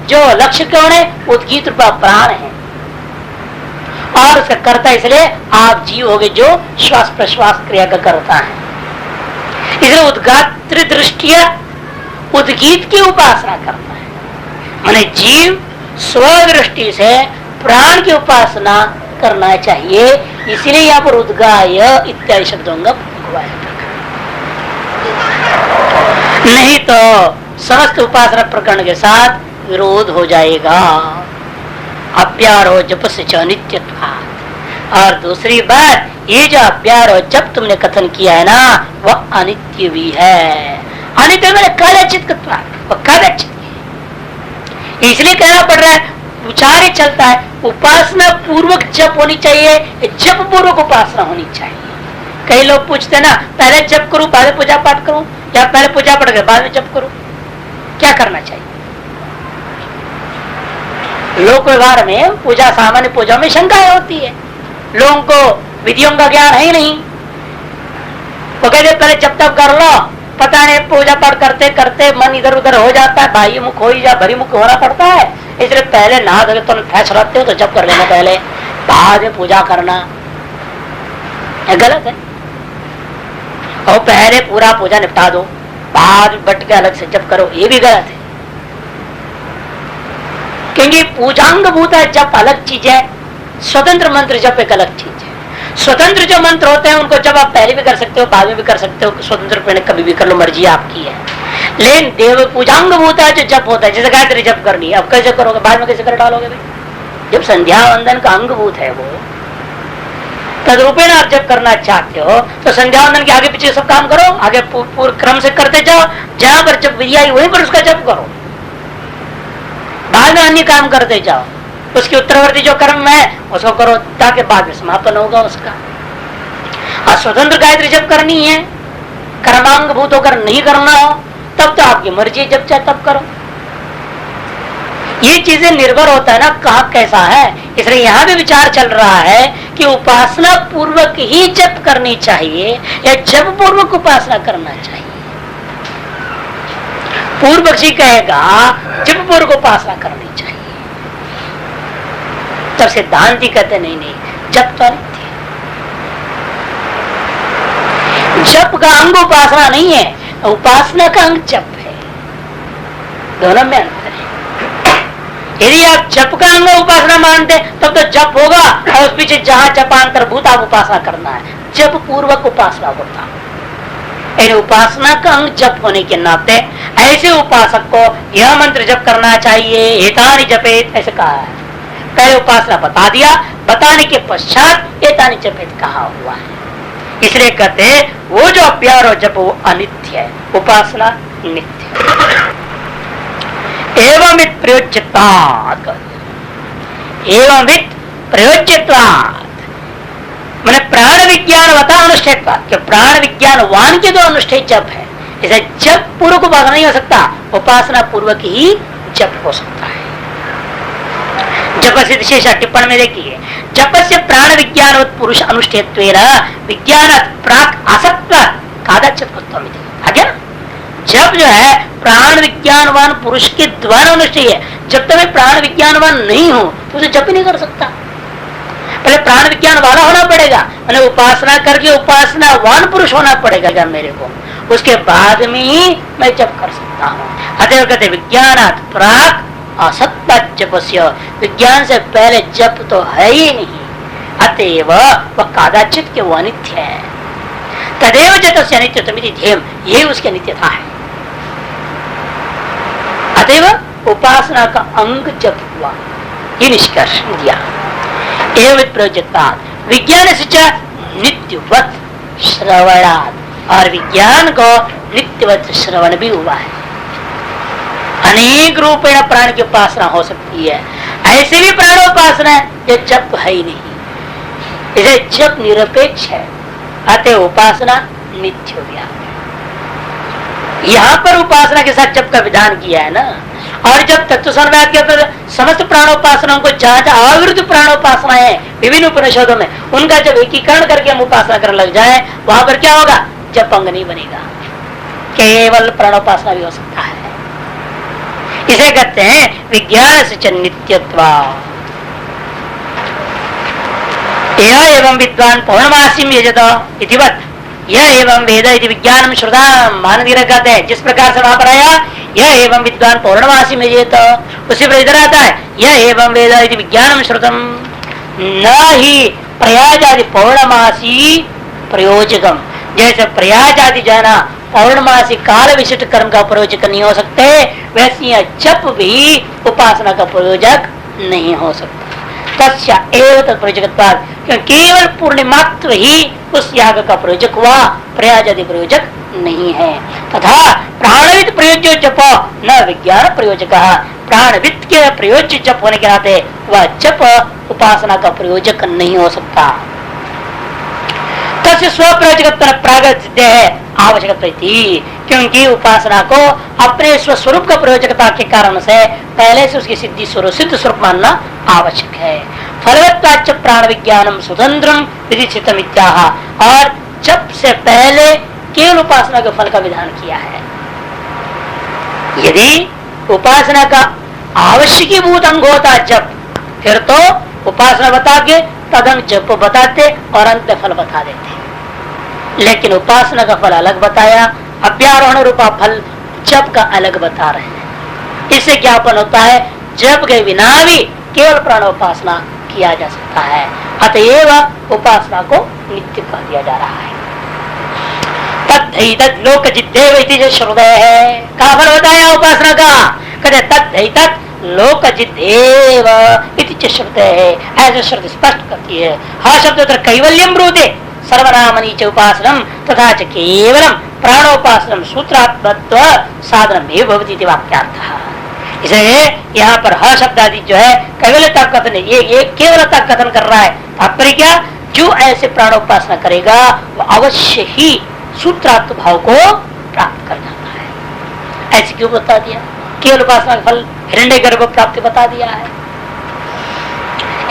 जो लक्ष्य कौन है? उद्गीत रूपा प्राण है, और उसका करता इसलिए आप जीव हो गए जो श्वास प्रश्वास क्रिया का करता है। इसलिए उद्गात्र दृष्टिया उद्गीत की उपासना करता है, माने जीव स्वदृष्टि से प्राण की उपासना करना चाहिए। इसलिए यहाँ पर उद्गाय इत्यादि शब्दों का हुआ है। नहीं तो समस्त उपासना प्रकरण के साथ विरोध हो जाएगा। अप्यारो जप से अनित्यत्वात्। और दूसरी बात, ये जो अप्यारो जप तुमने कथन किया है ना, वह अनित्य भी है। अनित्य में कदाचित, वह कदाचित, इसलिए कहना पड़ रहा है, विचार ही चलता है। उपासना पूर्वक जप होनी चाहिए, जप पूर्वक उपासना होनी चाहिए। कई लोग पूछते हैं ना, पहले जप करूं बाद में पूजा पाठ करूं, या पहले पूजा पाठ के बाद में जप करूं, क्या करना चाहिए? लोक व्यवहार में पूजा, सामान्य पूजा में शंकाएं होती है। लोगों को विधियों का ज्ञान है ही नहीं। वो कहते पहले जब तक कर लो, पता नहीं पूजा पाठ करते करते मन इधर उधर हो जाता है, बाह्य मुख हो या भरी मुख होना पड़ता है। इसलिए पहले नहा धो तो फैस रखते हो तो जब कर लेना, पहले बाद में पूजा करना, गलत है। और पहले पूरा पूजा निपटा दो, बाद बट के अलग से जप करो, ये भी गलत है। क्योंकि पूजांग भूत है जप अलग चीज है, स्वतंत्र मंत्र जप एक अलग चीज है। स्वतंत्र जो मंत्र होते हैं उनको जब आप पहले भी कर सकते हो, बाद में भी कर सकते हो, स्वतंत्र रूप में कभी भी कर लो, मर्जी आपकी है। लेकिन देव पूजांग भूत है जो जप होता है, जैसे गायत्री जप करनी है, अब कैसे करोगे, बाद में कैसे कर डालोगे भाई? जब संध्या वंदन का अंग भूत है वो, तदरूपेण आप जब करना चाहते हो तो संध्या वंदन के आगे पीछे सब काम करो, आगे पूर्ण क्रम से करते जाओ, जहां पर जब विधि आई वहीं पर उसका जप करो, बाद में अन्य काम करते जाओ। उसकी उत्तरवर्ती जो कर्म है उसको करो ताकि बाद में समापन होगा उसका। और स्वतंत्र गायत्री जब करनी है, कर्मांग भूत होकर नहीं करना हो, तब तो आपकी मर्जी, जब चाहे तब करो। ये चीजें निर्भर होता है ना कहाँ कैसा है। इसलिए यहाँ भी विचार चल रहा है कि उपासना पूर्वक ही जप करनी चाहिए या जप पूर्वक उपासना करना चाहिए। पूर्व पक्षी कहेगा जप पूर्वक उपासना करनी चाहिए, तब सिद्धांति कहते नहीं नहीं, जप तो नहीं, जप का अंग उपासना नहीं है, उपासना का अंग जप है, दोनों में अंतर है। यदि आप जप का अंग उपासना मानते तब तो जप होगा और उस पीछे जहां जपांतरभूत आप उपासना करना है, जप पूर्वक उपासना होता। उपासना का अंग जप होने के नाते ऐसे उपासक को यह मंत्र जप करना चाहिए, एतानि जपेत ऐसे कहा है। पहले उपासना बता दिया, बताने के पश्चात एतानि जपेत कहा हुआ है। इसलिए कहते वो जो अभ्यास और जप वो अनित्य है, उपासना नित्य। एवं प्रयोज्यत्वात्, एवं प्रयोज्यत्वात् मैंने प्राण विज्ञान अनुष्ठेय, प्राण विज्ञानवान के दो अनुष्ठेय जप है। इसे जप पूर्वक उपासना नहीं हो सकता, उपासना पूर्वक ही जप हो सकता है। जप से विशेष टिप्पणी में देखिए, जप से प्राण विज्ञान पुरुष अनुष्ठेय विज्ञान प्राक आसक्त आज्ञा। जब जो है प्राण विज्ञानवान पुरुष के द्वारा अनुष्ठेय है, जब तक मैं प्राण विज्ञानवान नहीं हूं तो उसे जप नहीं कर सकता। पहले प्राण विज्ञान वाला होना पड़ेगा, मैंने उपासना करके उपासनावान पुरुष होना पड़ेगा मेरे को, उसके बाद में ही मैं जप कर सकता हूँ। अतएव कहते विज्ञानात् प्राक असत्ता जपस्य, विज्ञान से पहले जप तो है ही नहीं, अतएव वह कादाचित के वो अनित्य है। तदेव जतस्य अनित्यत्वमिति ध्येयम्, यही उसकी अनित्यता है। अतएव उपासना का अंग जप हुआ, ये निष्कर्ष दिया। एवं प्रयोज्यत्वात् विज्ञान से नित्यवत श्रवणात्, और विज्ञान को नित्यवत श्रवण भी हुआ है। अनेक रूपेण प्राण की उपासना हो सकती है, ऐसे भी प्राणोपासना है जो जप है ही नहीं, इसे जप निरपेक्ष है, अतः उपासना नित्य हो गया। यहाँ पर उपासना के साथ जप का विधान किया है ना। और जब तत्व सर्वज्ञ के अंदर समस्त प्राणोपासनाओं को जहाँ जहाँ अविरुद्ध प्राणोपासना है विभिन्न उपनिषदों में, उनका जब एकीकरण करके हम उपासना करने लग जाए, वहां पर क्या होगा, जप अंग नहीं बनेगा, केवल प्राणोपासना भी हो सकता है। इसे कहते हैं विज्ञान से नित्यत्व। यह एवं विद्वान पौर्णमासी में यजत इतिवत, यह एवं वेद इति विज्ञानम श्रुता मानवीर कहते हैं, जिस प्रकार से वहां पर आया यह एवं विद्वान पौर्णमासी में यजत, उसी पर इधर आता है यह एवं वेद इति विज्ञानम श्रुतम न ही प्रयाज आदि पौर्णमासी प्रयोजकम। जैसे प्रयाज आदि जाना पौर्णमासी काल विशिष्ट कर्म का प्रयोजक नहीं हो सकते, वैसे जप भी उपासना का प्रयोजक नहीं हो सकता। तस्या एव तत्प्रयोजकत्वात्, केवल पूर्णिमात्व ही उस याग का प्रयोजक हुआ, प्रयाज आदि प्रयोजक नहीं है। तथा प्राणवित प्रयोज्य जप न विज्ञान प्रयोजक, प्राणवित के प्रयोज्य जप होने के नाते वह जप उपासना का प्रयोजक नहीं हो सकता। तस्य स्वप्रयोजकत्व प्रागत सिद्ध है आवश्यक, क्योंकि उपासना को अपने स्वस्वरूप का प्रयोजकता के कारण से पहले से उसकी सिद्धि सिद्ध स्वरूप मानना आवश्यक है। फलवत्वाच प्राण विज्ञानम स्वतंत्रम विधिचितम इत्याह, और जप से पहले केवल उपासना के फल का विधान किया है। यदि उपासना का आवश्यकीभूत अंग होता जप, फिर तो उपासना बता के तदंग जप बताते और अंत फल बता देते। लेकिन उपासना का फल अलग बताया, अभ्यारोहण रूपा फल जप का अलग बता रहे हैं। इससे ज्ञापन होता है जप के बिना भी केवल प्राणोपासना किया जा सकता है, अतएव उपासना को नित्य कर दिया जा रहा है। तद लोक जिद्देव जो श्रुदय है, कहा फल बताया उपासना का, कहते तद लोक जिद्देव इति श्रुदय है, ऐसे श्रुति स्पष्ट करती है। हा शब्द कैवल्यम ब्रूते सर्वनामनी च उपासनम तथा च केवलम प्राणोपासनम सूत्रात्मत्व साधनम एव भवति वाक्यार्थ। इसलिए यहाँ पर ह शब्द आदि जो है कैवल्यता कथन, ये केवलता कथन कर रहा है। तात्पर्य क्या, जो ऐसे प्राणोपासना करेगा वो अवश्य ही सूत्रात्म भाव को प्राप्त कर जाता है। ऐसे क्यों बता दिया, केवल उपासना का फल हिरण्यगर्भ प्राप्ति बता दिया है।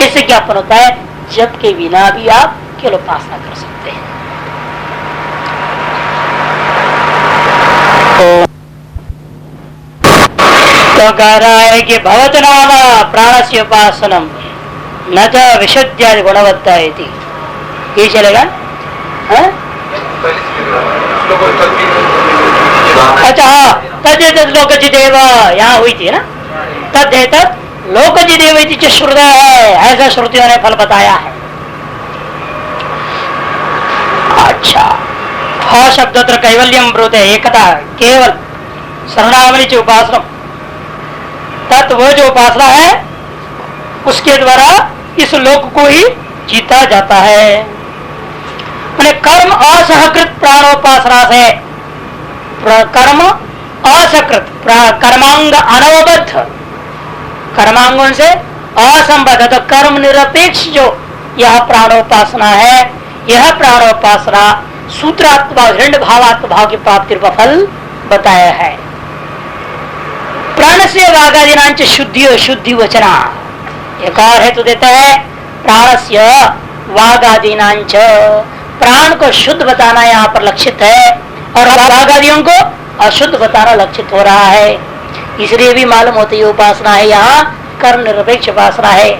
इससे ज्ञापन होता है जप के बिना भी आप केवल उपासना कर सकते हैं। तो कह रहा है कि भवत नाम प्राण से उपासनम न तो विशुद्ध्यादि गुणवत्ता ये चलेगा। अच्छा हाँ, तद लोकजिदेव यहाँ हुई थी ना, तद लोकजिदेव श्रुति है, ऐसा श्रुतियों ने फल बताया है। अच्छा, हा शब्दोत्र कैवल्यम ब्रूते एकता केवल शरणावली च उपासना, तत् वो जो उपासना है उसके द्वारा इस लोक को ही जीता जाता है। मैंने कर्म असहकृत प्राणोपासना से, कर्म असकृत कर्मांग अनवबद्ध, कर्मांगों से असंबद्ध, तो कर्म निरपेक्ष जो यह प्राणोपासना है, यह प्राणोपासना सूत्रात्मा हिरण्य भावात्म भाव की प्राप्ति रूप फल बताया है। प्राण से वागादिनांच शुद्धि वचना, एक और हेतु देता है प्राण से वागादिनांच, प्राण को शुद्ध बताना यहाँ पर लक्षित है और वागादियों को अशुद्ध बताना लक्षित हो रहा है। इसलिए भी मालूम होती है उपासना है यहाँ कर्म निरपेक्ष उपासना है।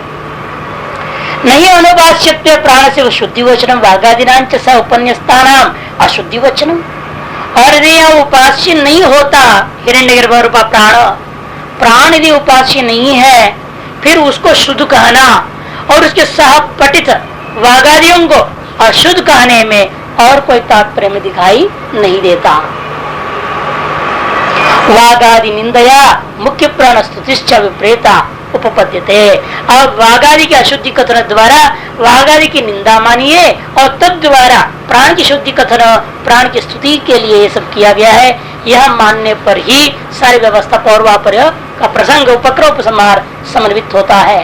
नहीं अनुपास्यत्व प्राण से शुद्धि वचनम वागादिनांच स उपन्यस्तानाम अशुद्धि वचनम, और यदि यह उपास्य नहीं होता हिरण्यगर्भ रूपा प्राण यदि उपास्य नहीं है, फिर उसको शुद्ध कहना और उसके सह पठित वागादियों को अशुद्ध कहने में और कोई तात्पर्य में दिखाई नहीं देता। वागादि निंदया मुख्य प्राण स्तुतिश्च विप्रेता उपपद्यते। अब वागादि की अशुद्धि कथन द्वारा वागादि की निंदा मानिए और तद द्वारा प्राण की शुद्धि कथन, प्राण की स्तुति के लिए ये सब किया गया है। यह मानने पर ही सारी व्यवस्था पौर्वापर्य का प्रसंग उपक्रम उपसंहार समन्वित होता है।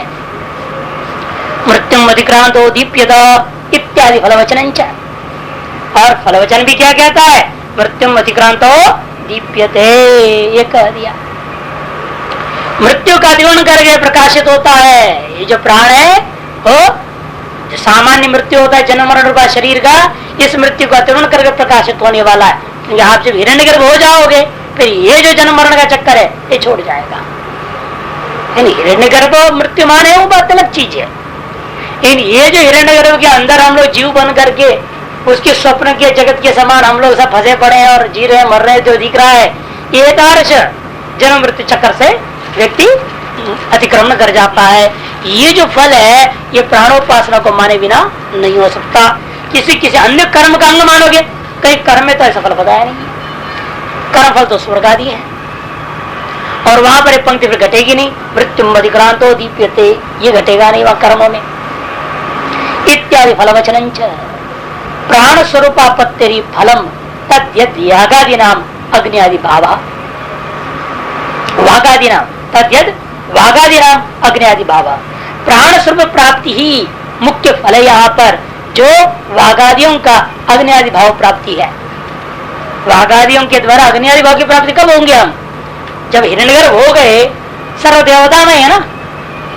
मृत्युम अधिक्रांतो दीप्यत इत्यादि फलवचन, और फलवचन भी क्या कहता है, मृत्युम अतिक्रांतो दीप्यते, ये कह दिया। मृत्यु का अधिगमन करके प्रकाशित होता है। ये जो प्राण है वो जो सामान्य मृत्यु होता है जन्म मरण रूपा शरीर का, इस मृत्यु का अधिगमन करके प्रकाशित होने वाला है। क्योंकि आप जब हिरण्यगर्भ हो जाओगे फिर ये जो जन्म मरण का चक्कर है ये छोड़ जाएगा। हिरण्यगर्भ मृत्यु माने वो बात अलग चीज है। ये जो हिरण्यगर्भ के अंदर हम लोग जीव बन करके उसके स्वप्न के जगत के समान हम लोग सब फंसे पड़े हैं और जी रहे मर रहे जो दिख रहा है, ये तारश जन्म मृत्यु चक्कर से व्यक्ति अतिक्रमण कर जाता है। ये जो फल है ये प्राणोपासना को माने बिना नहीं हो सकता। किसी अन्य कर्म का अंग मानोगे, कई कर्म में तो ऐसा फल बताया नहीं है। कर्म फल तो स्वर्ग आदि है और वहां पर एक पंक्ति फिर घटेगी नहीं, मृत्यु अधिक्रांतो दीप्यते, ये घटेगा नहीं वहां कर्मों में। इत्यादि फलवचन प्राण स्वरूपापत्ति फलम तद्यद यागादि नाम अग्नि आदि भावा, वागादि नाम तद्यद वागादि नाम अग्नि आदि भावा। प्राण स्वरूप प्राप्ति ही मुख्य फल है। यहाँ पर जो वागादियों का अग्नि आदि भाव प्राप्ति है, वागादियों के द्वारा अग्नि आदि भाव की प्राप्ति कब होंगे हम, जब हिरण्यगर्भ हो गए। सर्वदेवता में है ना,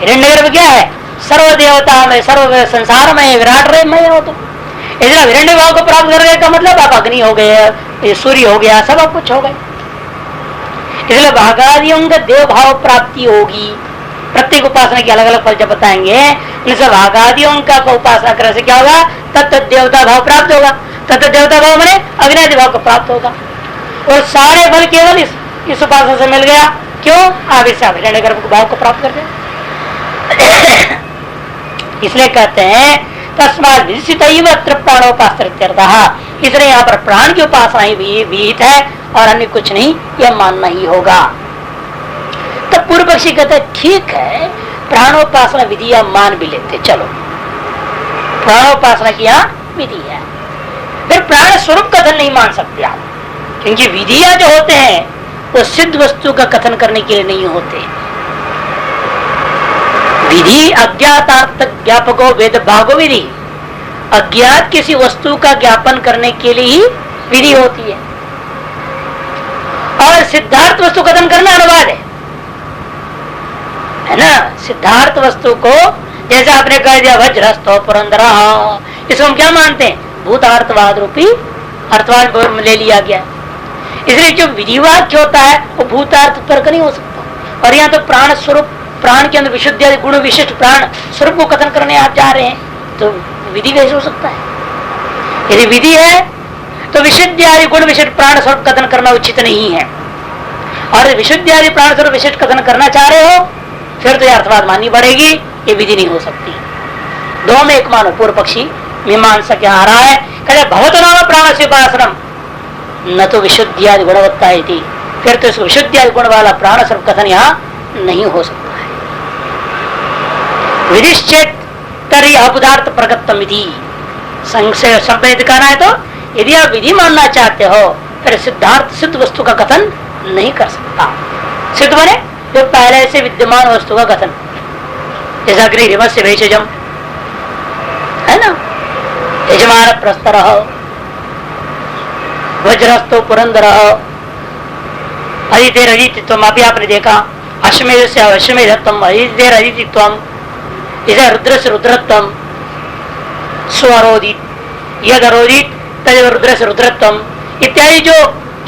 हिरण्यगर्भ क्या है, सर्वदेवता में, सर्व संसार में, विराट रे में हो। तो इसलिए हिरण्य भाव को प्राप्त करने का मतलब आप अग्नि हो गए, सूर्य हो गया, सब आप कुछ हो गए। इसलिए वागादियों का देव भाव प्राप्ति होगी। प्रत्येक उपासना की अलग अलग फल जब बताएंगे, वागादियों का उपासना करने से क्या होगा, तब देवता भाव प्राप्त होगा। तथा देवता भाव मैंने अग्नि भाव को प्राप्त होगा और सारे फल केवल इस उपासना से मिल गया। क्यों? आगे से हिरण्य गर्भ भाव को प्राप्त करते इसलिए कहते हैं तस्मात् विदिशित प्राणोपास्त्रत्यर्थः, इसलिए यहाँ पर प्राण की उपासना ही विहित है और अन्य कुछ नहीं, यह मानना ही होगा। तब पूर्व पक्षी कहते हैं ठीक है, प्राणोपासना विधि या मान भी लेते, चलो प्राणोपासना की यहाँ विधि है, फिर प्राण स्वरूप कथन नहीं मान सकते आप, क्योंकि विधियां जो होते हैं वो सिद्ध वस्तु का कथन करने के लिए नहीं होते। विधि अज्ञातार्थ ज्ञापको वेद भागो विधि, अज्ञात किसी वस्तु का ज्ञापन करने के लिए ही विधि होती है और सिद्धार्थ वस्तु कथन करना अनुवाद है ना। सिद्धार्थ वस्तु को जैसे आपने कह दिया वज्रस्तो पुरंदर, इसको हम क्या मानते हैं? भूतार्थवाद रूपी अर्थवाद ले लिया गया। इसलिए जो विधिवाक्य होता है वो भूतार्थ तर्क नहीं हो सकता। और यहाँ तो प्राण स्वरूप, प्राण के अंदर विशुद्ध गुण विशिष्ट प्राण स्वरूप को कथन करने आप जा रहे हैं, तो विधि कैसे हो सकता है? यदि विधि है तो विशुद्ध आदि गुण विशिष्ट प्राण स्वरूप कथन करना उचित नहीं है, और विशुद्ध आदि प्राण स्वरूप विशिष्ट कथन करना चाह रहे हो फिर तो अर्थवाद माननी पड़ेगी, ये विधि नहीं हो सकती। दो में एक मानो, पूर्व पक्षी मीमांसा क्या आ रहा है, कहते भवतो नाम प्राण से उपासनम न तो विशुद्धियादि गुणवत्ता है, फिर तो इस विशुद्धियादि गुण वाला प्राण स्वरूप कथन यहाँ नहीं हो सकता है। विधिश्चेत तरी अपदार्थ प्रगतम विधि, संशय संपत्ति कहना है तो यदि आप विधि मानना चाहते हो फिर सिद्धार्थ सिद्ध वस्तु का कथन नहीं कर सकता। सिद्ध बने जो पहले से विद्यमान वस्तु का कथन, जैसा गृहस्य भेषजम है ना, यजमान प्रस्तर वज्रस्तो पुरंदर अदितेर अदितित्वम, अभी आपने देखा अश्वमेध से अश्वमेधत्वम अदितेर अदितित्वम, जैसे रुद्र से रुद्रत्वम स्वरोदित यद अरोदित तद रुद्र से रुद्रत्वम इत्यादि जो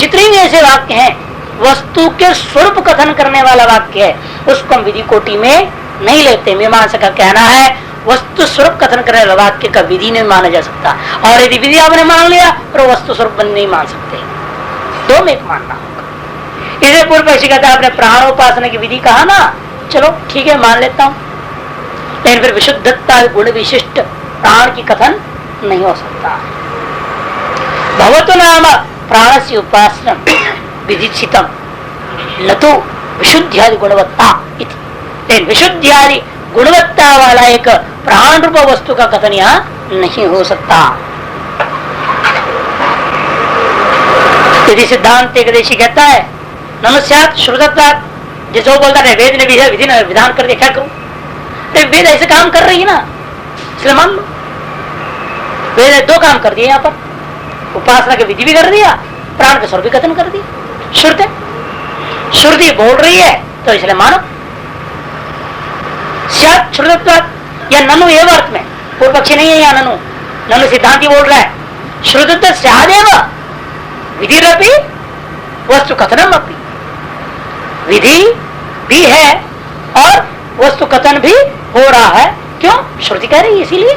जितने भी ऐसे वाक्य हैं वस्तु के स्वरूप कथन करने वाला वाक्य है, उसको हम विधि कोटि में नहीं लेते। मीमांसा का कहना है वस्तु स्वरूप कथन करने वाला वाक्य का विधि नहीं माना जा सकता, और यदि विधि आपने मान लिया तो वस्तु स्वरूप नहीं मान सकते, दो में एक मानना होगा। इसे पूर्व पक्षी कहता है आपने प्राणोपासना की विधि कहा ना, चलो ठीक है मान लेता हूं, लेकिन फिर विशुद्धता गुण विशिष्ट प्राण की कथन नहीं हो सकता। भवतु नाम प्राण से उपासना विधिचितम न तो विशुद्धियादि गुणवत्ता, लेकिन विशुद्धियादि गुणवत्ता वाला एक प्राण रूप वस्तु का कथन यहाँ नहीं हो सकता। यदि सिद्धांत एकदशी कहता है नमस्यात श्रुतत्वात्, जिसको बोलता है वेद ने विधि ने विधान कर दिया, क्या करूं? वेद ऐसे काम कर रही है ना, इसलिए मान लो वेद ने दो काम कर दिए, यहाँ पर उपासना की विधि भी कर दिया, प्राण का स्वरूप भी कथन कर दिया। श्रुति बोल रही है तो इसलिए मानो। श्रुतत्वात् या ननु एव अर्थ में, पूर्व पक्षी नहीं है यहाँ ननु, ननु सिद्धांति बोल रहा है श्रुतत्व स्यादेव विधिरपि वस्तु कथनम अपि, विधि भी है और वस्तु कथन भी हो रहा है। क्यों? श्रुति कह रही है, इसीलिए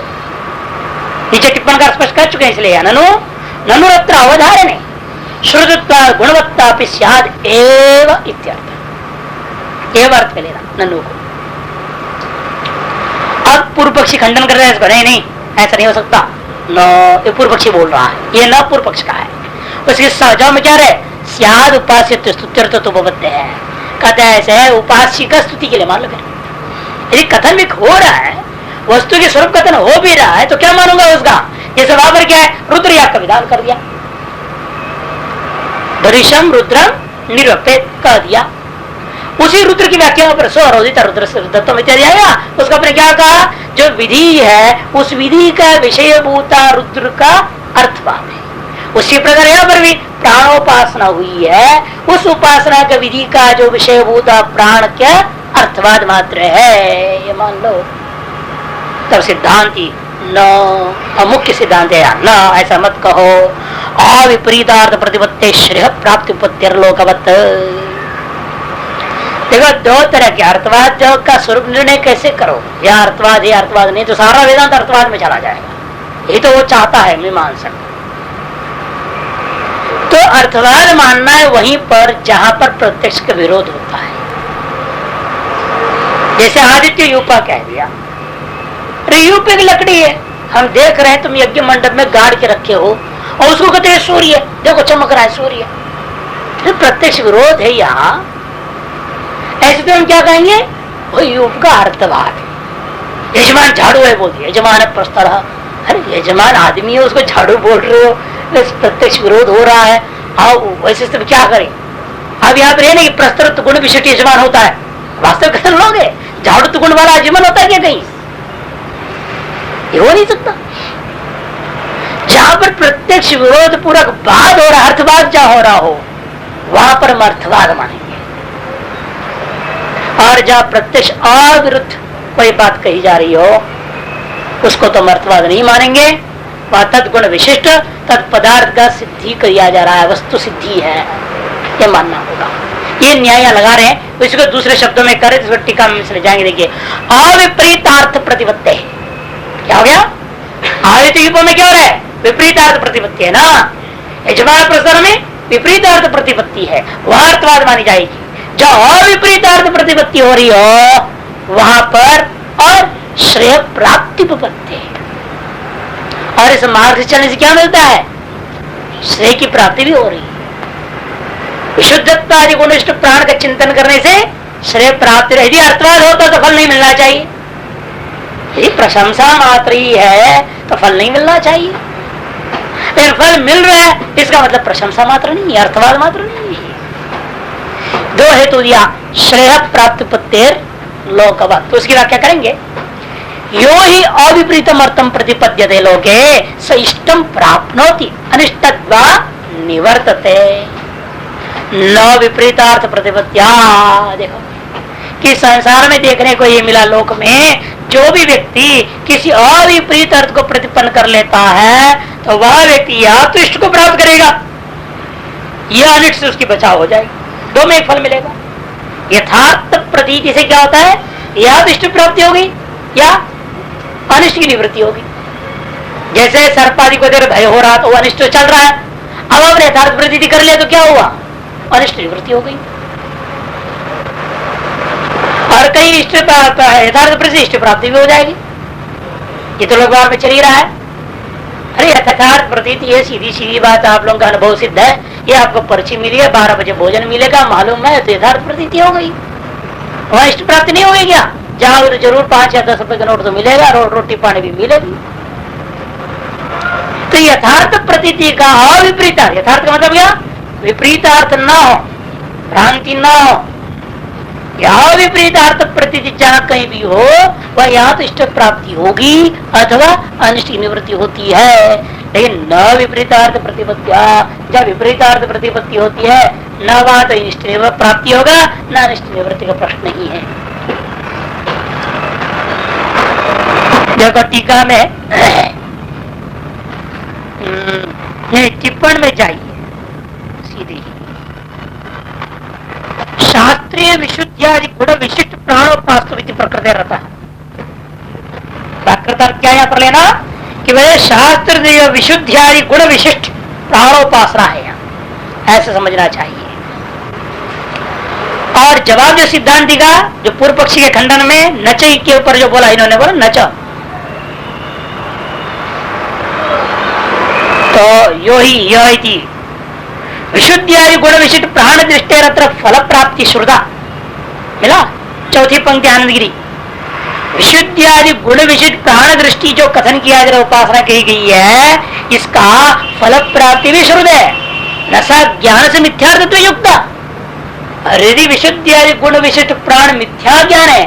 नीचे टिप्पणकार स्पष्ट कर चुके हैं, इसलिए ननु ननु अत्र अवधारणे श्रुतत्व गुणवत्ता स्याद एव इत्यर्थ, एव अर्थ में लेना ननु को। अब पूर्व पक्षी खंडन कर रहे हैं इसको, नहीं ऐसा नहीं हो सकता, न, ये पूर्व पक्षी बोल रहा है, ये न पूर्व पक्ष का है। उसके सहजा में क्या रहे स्याद उपास्य स्तुत्यर्थ तो बबद्ध है, कहते हैं ऐसे उपास्य का स्तुति के लिए मान लो। फिर यदि कथन भी हो रहा है, वस्तु के स्वरूप कथन हो भी रहा है, तो क्या मानूंगा उसका? जैसे वहां पर क्या है रुद्र याग का विधान कर दिया, धरिशम रुद्रम निरपेत कह दिया, उसी रुद्र की व्याख्या पर स्वरोदित रुद्र से रुद्रत्वम इत्यादि आया, उसका आपने क्या कहा? जो विधि है उस विधि का विषयभूता रुद्र का अर्थवाद है। उसी प्रकार यहाँ पर भी प्राणोपासना हुई है, उस उपासना का विधि का जो विषयभूता प्राण क्या अर्थवाद मात्र है, ये मान लो। तब सिद्धांति न मुख्य सिद्धांत है न ऐसा मत कहो, अविपरीतार्थ प्रतिपत्ति श्रेय प्राप्ति उपत्यर्लोकवत्। देखो दो तरह के अर्थवाद का स्वरूप निर्णय कैसे करो, या अर्थवाद या अर्थवाद नहीं तो सारा वेदांत अर्थवाद में चला जाएगा, यही तो वो चाहता है मीमांसक। तो अर्थवाद मानना है वहीं पर जहां पर प्रत्यक्ष का विरोध होता है। जैसे आदित्य यूपा कह दिया, अरे यूप एक लकड़ी है, हम देख रहे हैं तुम यज्ञ मंडप में गाड़ के रखे हो और उसको कहते हैं सूर्य, देखो चमक रहा है सूर्य, तो प्रत्यक्ष विरोध है यहाँ। ऐसे तो हम क्या कहेंगे, वो यूप का अर्थवाद है। यजमान झाड़ू है बोल दिया, यजमान प्रस्तर, अरे यजमान आदमी है उसको झाड़ू बोल रहे हो, प्रत्यक्ष विरोध हो रहा है। आओ वैसे तो क्या करें, अब यहाँ पर नहीं प्रस्तर तो गुण विशिष्ट यजमान होता है, वास्तव कर लोगे झाड़ू तो गुण वाला यजमान होता है क्या कहीं, ये हो नहीं सकता। जहां पर प्रत्यक्ष विरोध पूर्वक वाद हो रहा है, अर्थवाद जहां हो रहा हो वहां पर हम अर्थवाद मानेंगे, और जहां प्रत्यक्ष अविरुद्ध कोई बात कही जा रही हो उसको तो अर्थवाद नहीं मानेंगे। वह तत्गुण विशिष्ट तत्पदार्थ का सिद्धि किया जा रहा है, वस्तु सिद्धि है, ये मानना होगा। ये न्याय लगा रहे हैं, इसको दूसरे शब्दों में करें तो टीका में चले जाएंगे। देखिए अविपरीतार्थ प्रतिपत्ति है, क्या हो गया, आदित्य यूप में क्या हो रहा है, विपरीतार्थ प्रतिपत्ति है ना। यजमान प्रसर में विपरीतार्थ प्रतिपत्ति है, वह अर्थवाद मानी जाएगी। जब अविपरीतार्थ प्रतिपत्ति हो रही हो वहां पर और श्रेय प्राप्ति उपपत्ति, और इस मार्ग से चलने से क्या मिलता है, श्रेय की प्राप्ति भी हो रही है। विशुद्धत्व आदि गुणिष्ठ प्राण का चिंतन करने से श्रेय प्राप्ति, यदि अर्थवाद होता तो फल नहीं मिलना चाहिए, यदि प्रशंसा मात्र ही है तो फल नहीं मिलना चाहिए। लेकिन फल मिल रहा है इसका मतलब प्रशंसा मात्र नहीं है, अर्थवाद मात्र नहीं है। दो हेतु दिया, श्रेय प्राप्त पत्तेर लोकवत्, तो उसकी व्याख्या करेंगे। यो ही अविपरीतम अर्थम प्रतिपद्यते लोके स इष्टम प्राप्नोति अनिष्टत्वा निवर्तते न विपरीतार्थ प्रतिपत्त्या। देखो कि संसार में देखने को ये मिला, लोक में जो भी व्यक्ति किसी अविपरीत अर्थ को प्रतिपन्न कर लेता है तो वह व्यक्ति या तो इष्ट को प्राप्त करेगा या अनिष्ट से उसकी बचाव हो जाएगी, दो में एक फल मिलेगा। यथार्थ प्रतीति से क्या होता है, या तो इष्ट प्राप्ति होगी या अनिष्ट की निवृत्ति होगी। जैसे सर्पादि को देर भय हो रहा तो वो अनिष्ट चल रहा है, अब आपने यथार्थ प्रतीति कर लिया तो क्या हुआ, अनिष्ट निवृत्ति हो गई। और कई इष्ट यथार्थ प्रतीति इष्ट प्राप्ति भी हो जाएगी, ये तो लोग में चल ही रहा है। अरे यथार्थ प्रतीति ये सीधी सीधी बात, आप लोगों का अनुभव सिद्ध है, ये आपको पर्ची मिली है, 12 बजे भोजन मिलेगा मालूम है, तो यथार्थ प्रतीति हो गई, वहां इष्ट प्राप्ति नहीं होगी क्या, जहां तो जरूर 5 या 10 रुपए का नोट तो मिलेगा, रोटी पानी भी मिलेगी। तो यथार्थ प्रतीति का अविपरीत, यथार्थ का मतलब क्या, विपरीतार्थ न हो, भ्रांति न हो, यह विपरीतार्थ प्रतीति जहां कहीं भी हो वह यहाँ तो इष्ट प्राप्ति होगी अथवा अनिष्ट की निवृत्ति होती है। लेकिन न विपरीतार्थ प्रतिपत्तिया, जब विपरीतार्थ प्रतिपत्ति होती है न वहां तो इष्ट प्राप्ति होगा न अनिष्ट निवृत्ति का प्रश्न नहीं है। देखो टीका में टिप्पण में जाइए सीधी, शास्त्रीय विशुद्धियादि गुण विशिष्ट प्राणोपास्तविति प्रकृति रहता है। प्राकृत क्या यहाँ पर लेना कि वह शास्त्र विशुद्धियादि गुण विशिष्ट प्राणोपासना है, ऐसा समझना चाहिए। और जवाब जो सिद्धांति का जो पूर्व पक्षी के खंडन में नच के ऊपर जो बोला इन्होंने बोला नच, तो यो ही यह विशुद्धियादि गुण विशिष्ट प्राण दृष्टि फल प्राप्ति श्रुता मिला, चौथी पंक्ति आनंदगिरी। विशुद्धियादि गुण विशिष्ट प्राण दृष्टि जो कथन किया जा रहा उपासना कही गई है, इसका फल प्राप्ति भी श्रुत है, न सा ज्ञान से मिथ्यात्व युक्त। यदि विशुद्धियादि गुण विशिष्ट प्राण मिथ्या ज्ञान है,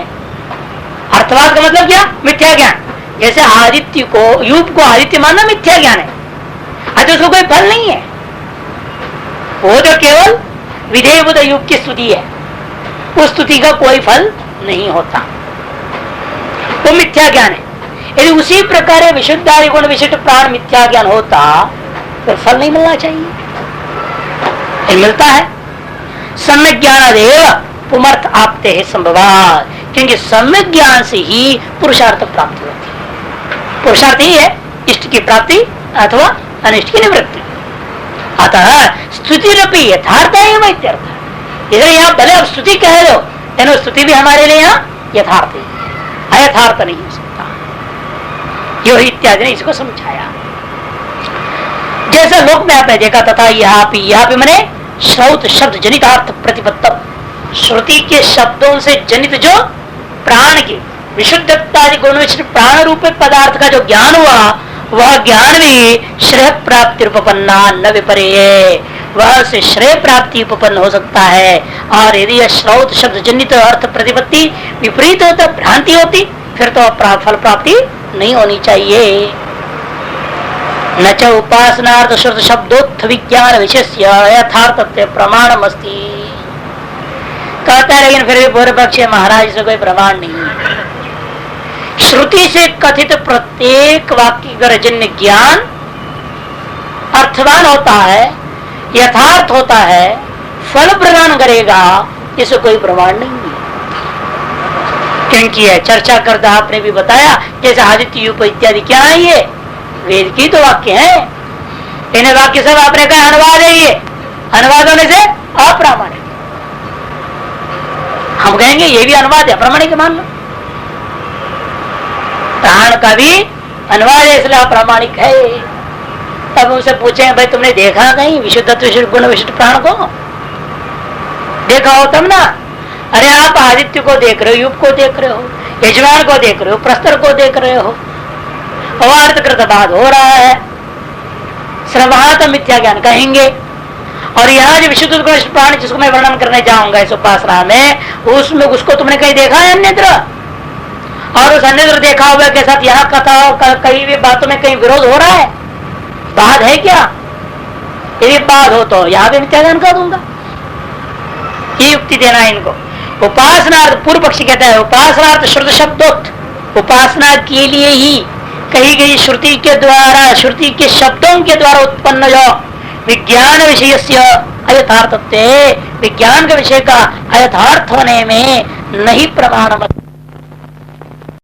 अर्थवाद का मतलब क्या, मिथ्या ज्ञान। जैसे आदित्य को यूप को आदित्य मानना मिथ्या ज्ञान है, अच्छा उसको कोई फल नहीं है, वो तो केवल विधेय बुध युग की स्तुति है, उस स्तुति का कोई फल नहीं होता, वो मिथ्या ज्ञान है। यदि उसी प्रकार विशुद्धादि गुण विशिष्ट प्राण मिथ्या ज्ञान होता तो फल नहीं मिलना चाहिए, मिलता है। सम्यक ज्ञान देव पुमर्थ आपते है संभवात, क्योंकि सम्यक ज्ञान से ही पुरुषार्थ प्राप्ति होती है। पुरुषार्थ ही है इष्ट की प्राप्ति अथवा अनिष्ट की निवृत्ति। अतः स्तुति रूपी यथार्थ है इधर यहाँ भले अब स्तुति कह लो, लेकिन स्तुति भी हमारे लिए यहाँ यथार्थ है, अयथार्थ नहीं हो सकता। यो इत्यादि ने इसको समझाया। जैसा लोक में आपने देखा तथा यहाँ पे मने श्रौत शब्द जनितार्थ प्रतिपत्तम, श्रुति के शब्दों से जनित जो प्राण के विशुद्धता गुण प्राण रूप पदार्थ का जो ज्ञान हुआ, वह ज्ञान भी श्रेय प्राप्ति उपपन्ना न विपर्य, वह से श्रेय प्राप्ति उपपन्न हो सकता है। और यदि यह श्रौत शब्द जनित अर्थ प्रतिपत्ति विपरीत होता, भ्रांति होती, फिर तो फल प्राप्ति नहीं होनी चाहिए। न च उपासनार्थ श्रुत शब्दोत्थ विज्ञान विशेष यथार्थ प्रमाणम अस्ति, कहता है लेकिन फिर भी पूर्व पक्ष महाराज से कोई प्रमाण नहीं है। श्रुति से कथित प्रत्येक वाक्य गर्जन्य ज्ञान अर्थवान होता है, यथार्थ होता है, फल प्रदान करेगा, इसे कोई प्रमाण नहीं है। क्योंकि है चर्चा करता आपने भी बताया, जैसे आदित्य यूप इत्यादि क्या है, ये वेद की तो वाक्य है। इन्हें वाक्य सब आपने कहा अनुवाद है, ये अनुवाद होने से अप्रामाणिक। हम कहेंगे ये भी अनुवाद है, अप्रामाणिक मान लो। प्राण का भी अनुवाद है, इसलिए अप्रामाणिक है। तब उनसे पूछे भाई तुमने देखा कहीं विशुद्धत्व विशिष्ट गुण विशिष्ट प्राण को? देखा हो तब ना। अरे आप आदित्य को देख रहे हो, युग को देख रहे हो, यजमान को देख रहे हो, प्रस्तर को देख रहे हो, अवार्थकृत बात हो रहा है, सर्वहात मिथ्या ज्ञान कहेंगे। और यहाँ जो विशुद्ध गुण प्राण जिसको मैं वर्णन करने जाऊंगा इस उपासना में, उसमें उसको तुमने कहीं देखा है अन्यत्र? और उस अन्यत्र देखा हुआ के साथ यहाँ कथा कहीं भी बातों में कहीं विरोध हो रहा है? बात है क्या? यदि बात हो तो यहाँ भी मिथ्या ज्ञान कर दूंगा। ये युक्ति देना है इनको। उपासनार्थ पूर्व पक्षी कहता है उपासनार्थ श्रुत शब्दोक्त, उपासना के लिए ही कही गई श्रुति के द्वारा, श्रुति के शब्दों के द्वारा उत्पन्न जो विज्ञान विषय से अयथार्थत्व, विज्ञान के विषय का अयथार्थ होने में नहीं प्रमाण